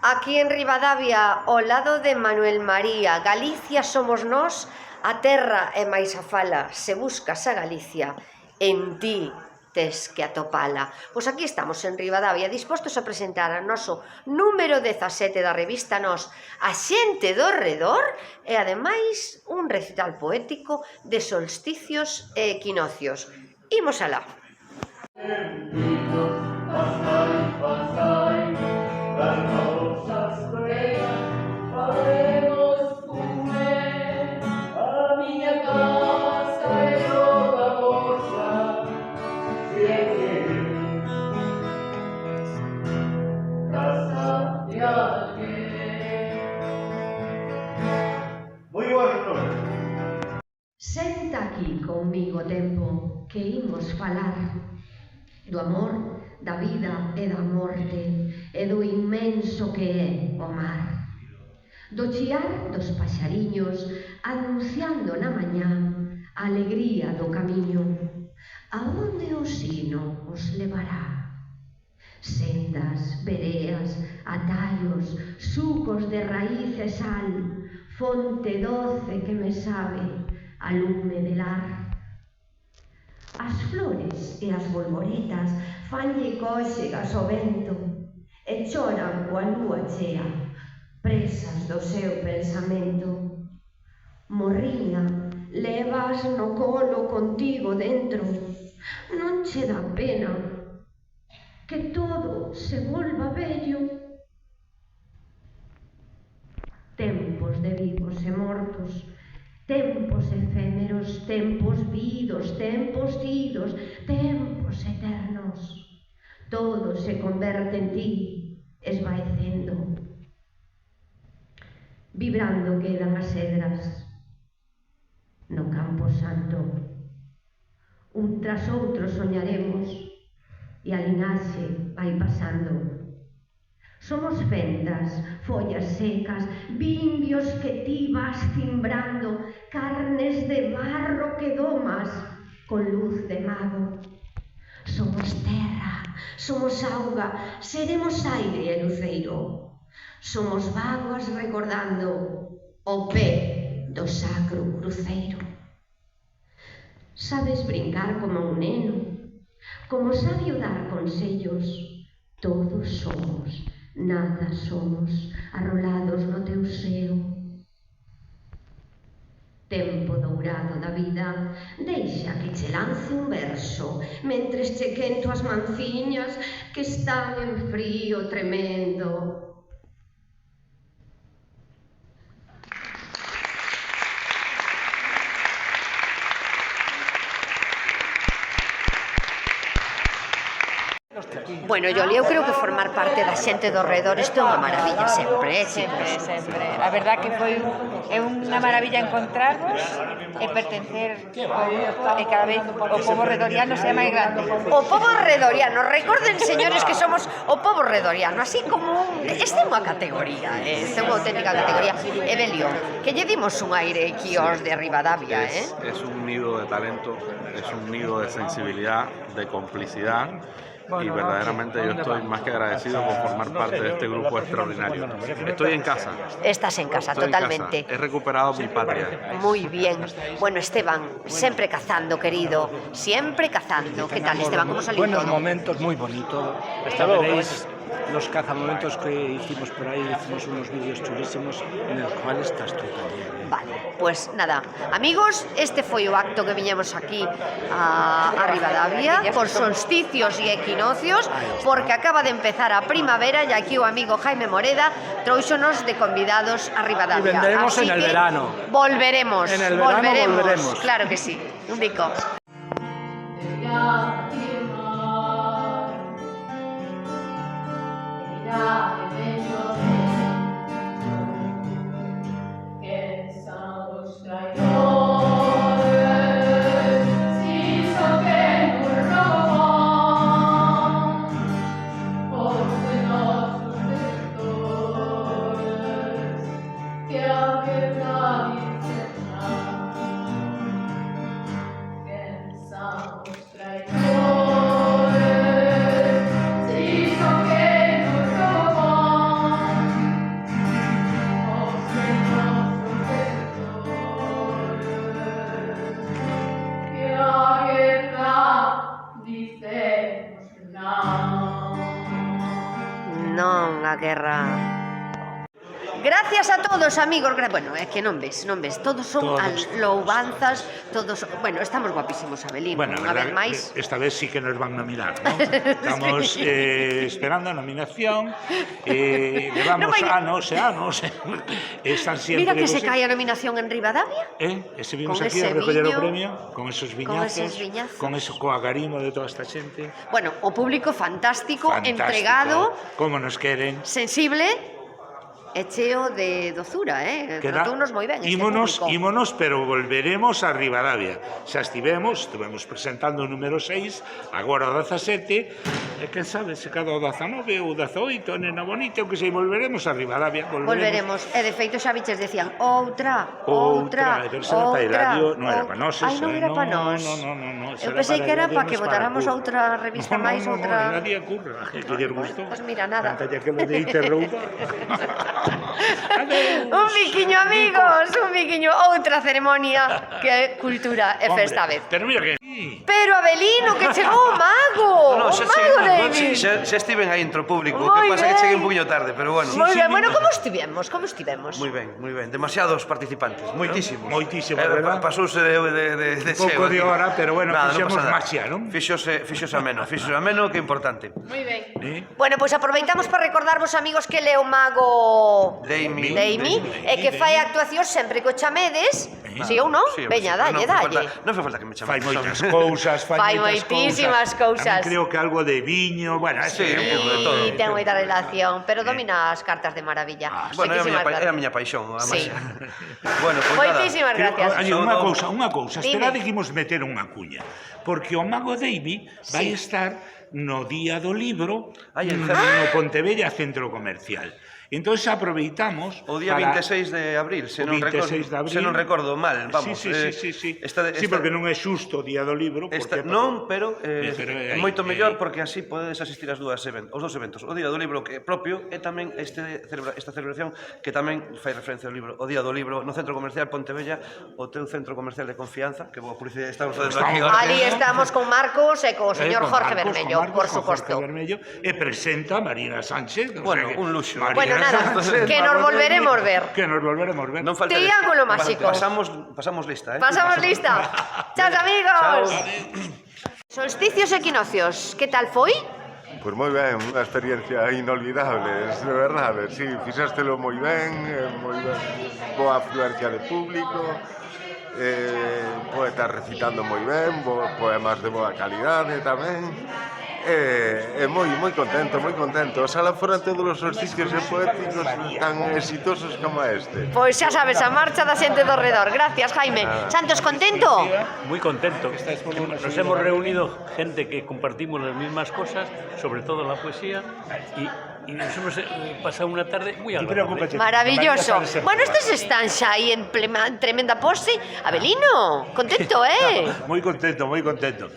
Aquí en Ribadavia, ao lado de Manuel María, Galicia somos nós, a terra é máis a fala. Se buscas a Galicia, en ti tes que atopala. Pois aquí estamos en Ribadavia, dispostos a presentar a noso número 17 da revista Nós, a xente do redor, e ademais un recital poético de solsticios e equinocios. Imos alá. Senta aquí comigo tempo que imos falar do amor, da vida e da morte e do inmenso que é o mar, do chiar dos paxariños anunciando na mañá a alegría do camiño, aonde o sino os levará. Sendas, vereas, atallos, sucos de raíz e sal, fonte doce que me sabe a lume de lar. As flores e as bolboretas fanlle cóxegas ao vento e choran coa lúa chea, presas do seu pensamento. Morriña, levas no colo contigo dentro, non che dá pena que todo se volva vello. Tempos de vivos e mortos, tempos efémeros, tempos vidos, tempos idos, tempos eternos. Todo se converte en ti, esvaecendo. Vibrando quedan as cedras no campo santo. Un tras outro soñaremos e a linaxe vai pasando. Somos fendas, follas secas, vimbios que ti vas cimbrando, carnes de barro que domas con luz de mago. Somos terra, somos auga, seremos aire e luceiro. Somos vaguas recordando o pé do sacro cruceiro. Sabes brincar como un neno, como sabio dar consellos. Todos somos, nada somos, arrolados no teu seo. Tempo dourado da vida, deixa que che lance un verso, mentres che quento as manciñas que están en frío tremendo. Bueno, Yoli, eu creo que formar parte da xente do redor isto é unha maravilla sempre, Sempre. A verdad que foi unha maravilla encontrarnos e pertencer e cada vez o pobo redoriano sea máis grande. O pobo redoriano, recorden, señores, que somos o pobo redoriano, así como esta é unha categoría, esta é unha auténtica categoría. Evelio, que lle dimos un aire aquí aos de Ribadavia, Es un nido de talento, es un nido de sensibilidad, de complicidad. Y verdaderamente yo estoy más que agradecido por formar parte de este grupo extraordinario. Estoy en casa. Estás en casa, totalmente. He recuperado mi patria. Muy bien. Bueno, Esteban, siempre cazando, querido. Siempre cazando. ¿Qué tal, Esteban? ¿Cómo salió Buenos todo? momentos, muy bonito. Hasta veréis los cazamomentos que hicimos por ahí, hicimos unos vídeos chulísimos en los cuales estás tú también. Vale, pues nada, amigos, este foi o acto que viñemos aquí a Ribadavia por solsticios e equinocios, porque acaba de empezar a primavera e aquí o amigo Jaime Moreda trouxonos de convidados a Ribadavia. Y vendremos así en el que verano. Volveremos, En el verano volveremos. Claro que sí, un bico. Non a guerra. Gracias a todos, amigos. Bueno, é que non ves, todos son loubanzas, todos, bueno, estamos guapísimos, Abelino, Bueno, unha vez máis. esta vez sí que nos van nominar, ¿no? Estamos esperando a nominación, llevamos anos e anos, están siempre... Mira que se cae a nominación en Ribadavia. Ese vimos con aquí ese a recoller o viño, premio, con esos viñazos, con eso, co agarimo de toda esta xente. Bueno, o público fantástico, entregado, como nos queren. sensible e cheo de dozura, tratounos moi ben este público. Ímonos, pero volveremos a Ribadavia. Xa estivemos presentando o número 6, agora o 17, e quen sabe se cada o 19 ou 18, nena bonita, o que sei, volveremos a Ribadavia. Volveremos, e de feito xa biches decían outra, pero esa era para Eladio, non era para nós eso. Ai, non era para nós. No, eu pensei que era para que votáramos outra revista máis, outra... No, Eladio curra, que lle gustou. Pois mira, nada. Canta que lo de Iterrouba. Un biquiño, amigos, un biquiño, outra ceremonia que cultura e festa vez. Pero mira que... Pero Abelino, que chegou o mago, o mago David. Xa estiven aí entre o público, o Moi que pasa ben. que cheguei un poquinho tarde, pero bueno. Moi ben, bueno, como estivemos? Moi ben, demasiados participantes, moitísimos. ¿verdad? Pasouse de Un pouco de hora, pero bueno, fixemos maxia, non? Fixose ameno, que é importante. Moi ben. Bueno, pois aproveitamos para recordarvos, amigos, que ele é o mago Deimi, e que fai actuacións sempre que o chamedes, si ou non? Veña, dalle. Non foi falta que me Fai chames. moitas cousas, Fai moitísimas cousas. Tamén creo que algo de viño, bueno, Sí, un pouco de todo. E ten moita relación, pero domina as cartas de maravilla. Bueno, é Moitísimas a miña paixón, a Sí. máis. Bueno, pois nada. Moitísimas gracias. Unha cousa, Dime. esperade que imos meter unha cuña, porque o mago Davy vai estar no Día do Libro no Pontevella Centro Comercial. Entón aproveitamos o día 26 de abril, se non recordo mal, vamos. Sí, porque non é xusto o Día do Libro, non, pero é moito mellor porque así podedes asistir aos dous eventos, o Día do Libro que é propio e tamén esta celebración que tamén fai referencia ao libro, o Día do Libro no Centro Comercial Pontevella, o teu centro comercial de confianza, que boa publicidade estamos facendo aquí. Ali estamos con Marcos e co señor Jorge Bermello, por suposto. E presenta a Marina Sánchez. Bueno, un luxo. Bueno, nada, que nos volveremos ver. Non falta Triángulo máxico. Pasamos lista, Pasamos lista. Chao, amigos. Solsticios e equinocios, que tal foi? Pois moi ben, unha experiencia inolvidable, de verdade, sí, fixástelo moi ben, boa afluencia de público, poetas recitando moi ben, poemas de boa calidade tamén, moi contento, oxalá foran todos os solsticios poéticos tan exitosos como este. Pois xa sabes, a marcha da xente do redor. Gracias, Jaime. Santos, contento? Muy contento. Nos hemos reunido gente que compartimos las mismas cosas, sobre todo la poesía, y nos hemos pasado una tarde muy agradable. Maravilloso. Bueno, estos están xa aí en tremenda pose. Abelino, contento, Moi contento.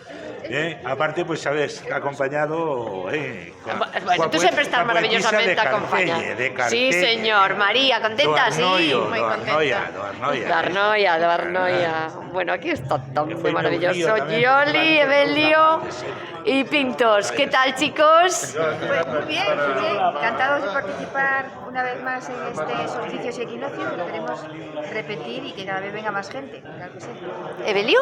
Aparte, pues sabes, acompañado bueno, tú sempre estás maravillosamente acompañado. Sí, señor. María, contenta, sí. Do Arnoia. Bueno, aquí está tan maravilloso. Yoli, Evelio y Pintos. ¿Qué tal, chicos? Pues muy bien. Encantados de participar una vez más en este solsticios y equinoccios, que lo queremos repetir y que cada vez venga más gente. Claro que sí. ¿Evelio?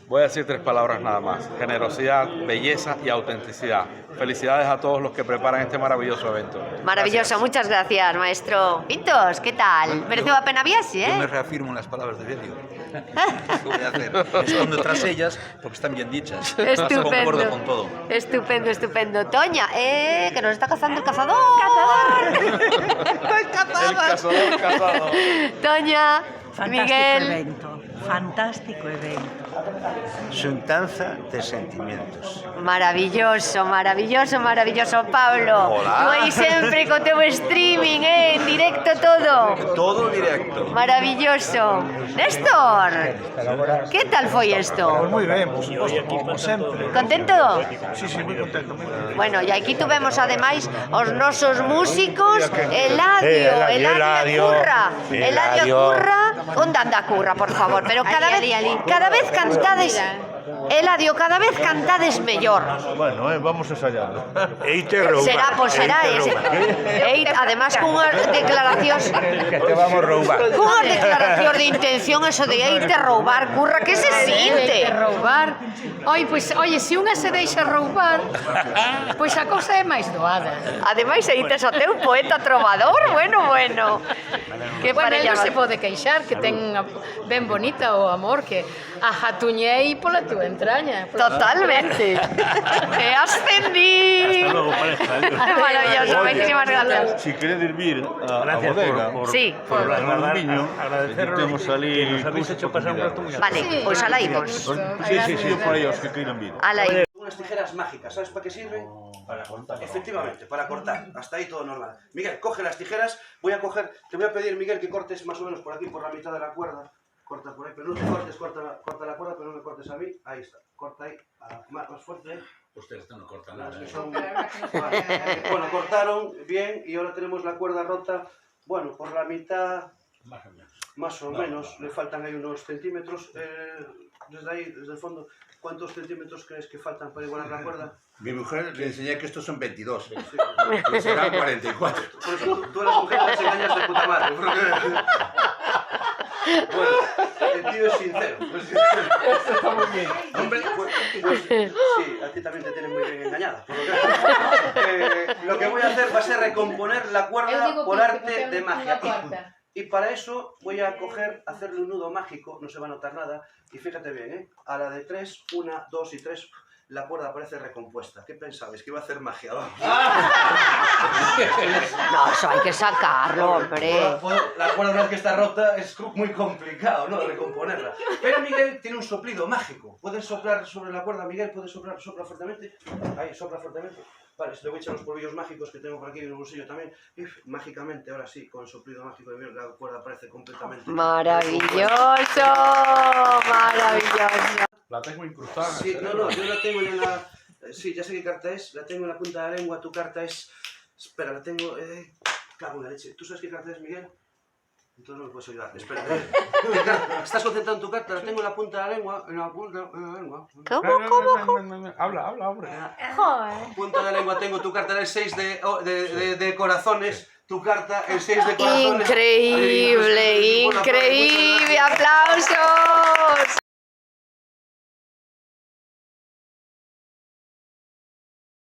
Voy a decir 3 palabras nada más: generosidad, belleza y autenticidad. Felicidades a todos los que preparan este maravilloso evento. Maravilloso, Gracias. muchas gracias, maestro. Pintos, ¿qué tal? Mereció la pena viaje, Yo me reafirmo en las palabras de Evelio. ¿Qué voy a hacer? Me escondo tras ellas porque están bien dichas. Estupendo. Concuerdo con todo. Estupendo. Toña, que nos está cazando el cazador. El cazador. Toña, Miguel. Fantástico evento. Xuntanza de sentimientos. Maravilloso. Pablo. Hola. Tú aí sempre co teu streaming, en directo todo. Todo directo. Maravilloso. Néstor, ¿qué tal foi isto? Moi ben, por suposto, como sempre. Contento? Sí, moi contento. Bueno, e aquí tuvemos ademais os nosos músicos, Eladio Curra. Onde anda Curra, por favor? Pero cada vez cantades Eladio, cada vez cantades mellor. Bueno, vamos ensayando. Eite roubar. Será, pois será ese. Además, cunhas declaracións... Que te vamos roubar. Cunhas declaracións de intención, eso de eite roubar, curra, que se sinte? Roubar. Oye, se unha se deixa roubar, pois a cousa é máis doada. Ademais, eites o teu poeta trovador, bueno. Que bueno, ele non se pode queixar, que ten ben bonita o amor, que ajatuñei pola túa entraña. Totalmente. Te ascendí. Hasta luego, pareja. Maravilloso, muchísimas gracias. Si queredes vir a bodega, Sí. por un viño, agradeceros temos ali que nos habéis hecho pasar un rato muy Vale, pois alá imos. Sí, por aí os que queiran vir. Alá imos. Unas tijeras mágicas, ¿sabes para qué sirven? Para cortar. Efectivamente, para cortar. Hasta ahí todo normal. Miguel, coge las tijeras. Te voy a pedir, Miguel, que cortes más o menos por aquí, por la mitad de la cuerda. Corta por ahí, pero no te cortes, corta la cuerda, pero no me cortes a mí. Ahí está. Corta ahí, más fuerte. Ustedes no cortan nada. Bueno, cortaron bien y ahora tenemos la cuerda rota. Bueno, por la mitad. Más o menos. Le faltan ahí unos centímetros. Desde ahí, desde el fondo. ¿Cuántos centímetros crees que faltan para igualar la cuerda? Mi mujer le enseñé que estos son 22. Sí. Y serán 44. Por eso tú a las mujeres les engañas de puta madre. Bueno, el tío es sincero. Esto está muy bien. Hombre, pues, sí, a ti también te tienen muy bien engañada. Lo que voy a hacer va a ser recomponer la cuerda por arte de magia. Y para eso voy a hacerle un nudo mágico, no se va a notar nada. Y fíjate bien, a la de 3, 1, 2 y 3, la cuerda aparece recompuesta. ¿Qué pensabais? ¿Que iba a hacer magia? Vamos. No, eso hay que sacarlo, hombre. La cuerda una vez que está rota es muy complicado, ¿no? Recomponerla. Pero Miguel tiene un soplido mágico. ¿Puedes soplar sobre la cuerda, Miguel? ¿Puedes soplar? Sopla fuertemente. Ahí, sopla fuertemente. Vale, le voy a echar los polvillos mágicos que tengo por aquí en el bolsillo también. Y mágicamente, ahora sí, con el soplido mágico de Miguel, la cuerda aparece completamente. Maravilloso, maravilloso. La tengo incrustada. Sí, no, yo la tengo en la... Sí, ya sé qué carta es, la tengo en la punta de la lengua, tu carta es... Espera, la tengo... Cago en la leche. ¿Tú sabes qué carta es, Miguel? Entonces no me puedes ayudar. Espera. ¿Estás concentrado en tu carta? La tengo en la punta de la lengua. En la punta de la lengua. ¿Cómo? Habla, hombre. Punta de la lengua tengo tu carta, el 6 de corazones. Tu carta, el 6 de corazones. Increíble, increíble. ¡Aplausos!